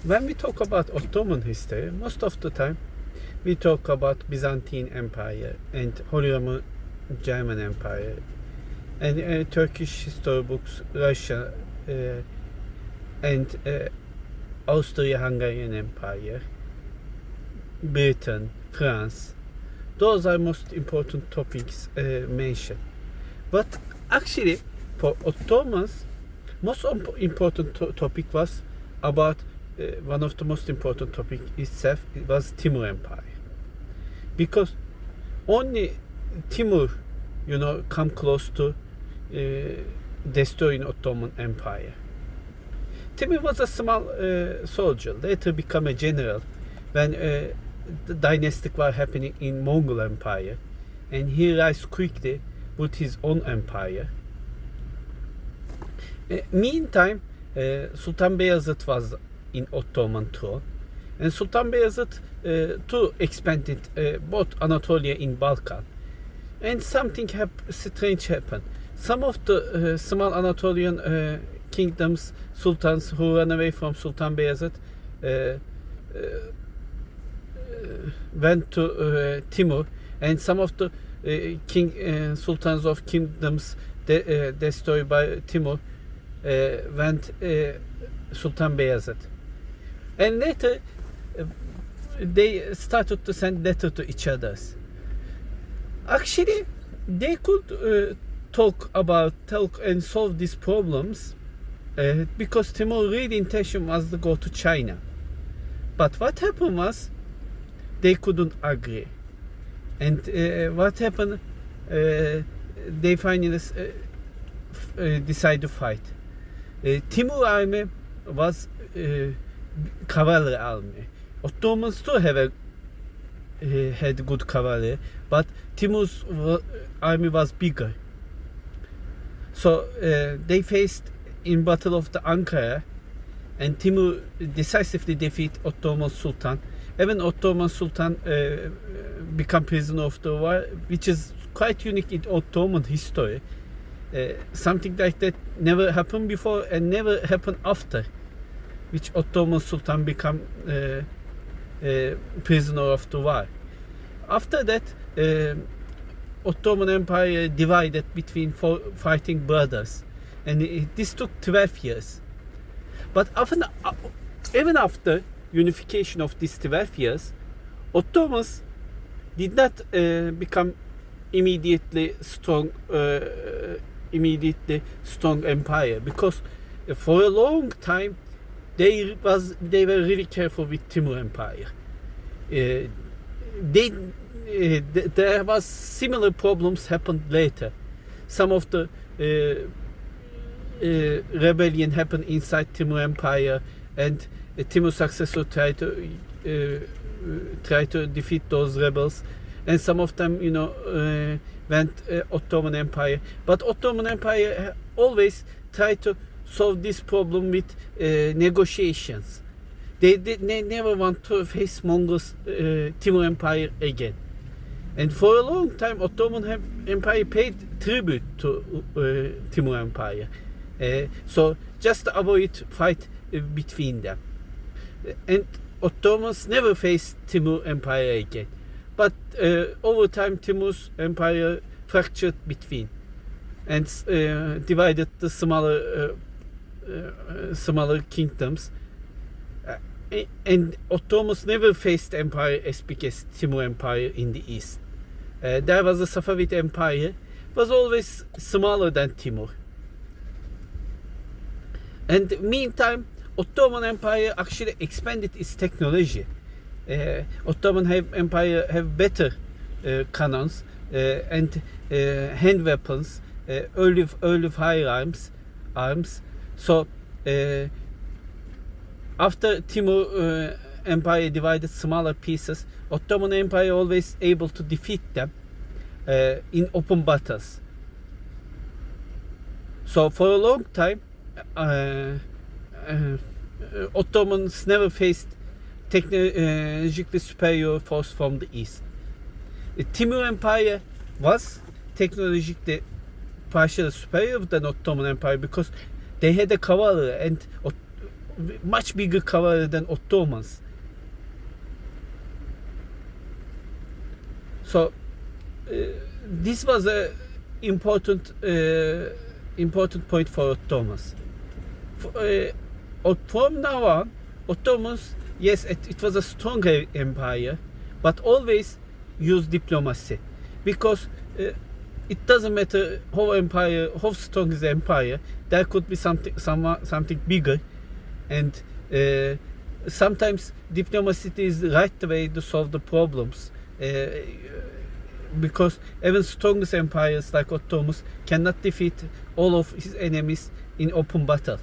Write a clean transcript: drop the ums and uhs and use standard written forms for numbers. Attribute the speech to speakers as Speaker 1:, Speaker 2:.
Speaker 1: When we talk about Ottoman history, most of the time we talk about Byzantine Empire and Holy Roman German Empire and Turkish history books, Russia and Austria-Hungarian Empire, Britain, France. Those are most important topics mentioned. But actually, for Ottomans, most important topic was about one of the most important topic itself. It was Timur Empire, because only Timur, come close to destroying Ottoman Empire. Timur was a small soldier, later become a general when the dynastic war happening in Mongol Empire, and he rise quickly with his own empire. Meantime, Sultan Beyazıt was in Ottoman throne, and Sultan Beyazıt too expanded both Anatolia in Balkan, and something strange happened. Some of the small Anatolian kingdoms, sultans who ran away from Sultan Beyazıt went to Timur, and some of the sultans of kingdoms destroyed by Timur went Sultan Beyazıt. And later they started to send letters to each other. Actually, they could talk and solve these problems because Timur's real intention was to go to China. But what happened was they couldn't agree. And what happened? They finally decided to fight. Timur army was cavalry army. Ottomans too had good cavalry, but Timur's army was bigger. So they faced in Battle of the Ankara, and Timur decisively defeated Ottoman Sultan. Even Ottoman Sultan become prisoner of the war, which is quite unique in Ottoman history. Something like that never happened before and never happened after, which Ottoman Sultan become prisoner of the war. After that, Ottoman Empire divided between four fighting brothers, and this took 12 years. But even after unification of these 12 years, Ottomans did not become immediately strong empire, because for a long time they were really careful with Timur Empire. There was similar problems happened later. Some of the rebellion happened inside Timur Empire, and Timur's successor tried to defeat those rebels, and some of them, went Ottoman Empire. But Ottoman Empire always tried to solve this problem with negotiations. They never want to face Mongols, Timur Empire again. And for a long time, Ottoman Empire paid tribute to Timur Empire. So just to avoid fight between them. And Ottomans never faced Timur Empire again. But over time, Timur's empire fractured between and divided the smaller kingdoms. And Ottomans never faced empire as big as Timur Empire in the east. There was the Safavid Empire, was always smaller than Timur. And meantime, Ottoman Empire actually expanded its technology. Ottoman Empire have better cannons and hand weapons, early firearms. So after Timur Empire divided smaller pieces, Ottoman Empire always able to defeat them in open battles. So for a long time, Ottomans never faced technologically superior force from the east. The Timur Empire was technologically partially superior than Ottoman Empire because they had a cavalry, and much bigger cavalry than Ottomans. So this was a important point for Ottomans. From now on, Ottomans, yes, it was a stronger empire, but always use diplomacy, because it doesn't matter how strong is the empire, there could be something bigger, and sometimes diplomacy is the right way to solve the problems, because even strongest empires like Ottomans cannot defeat all of his enemies in open battle.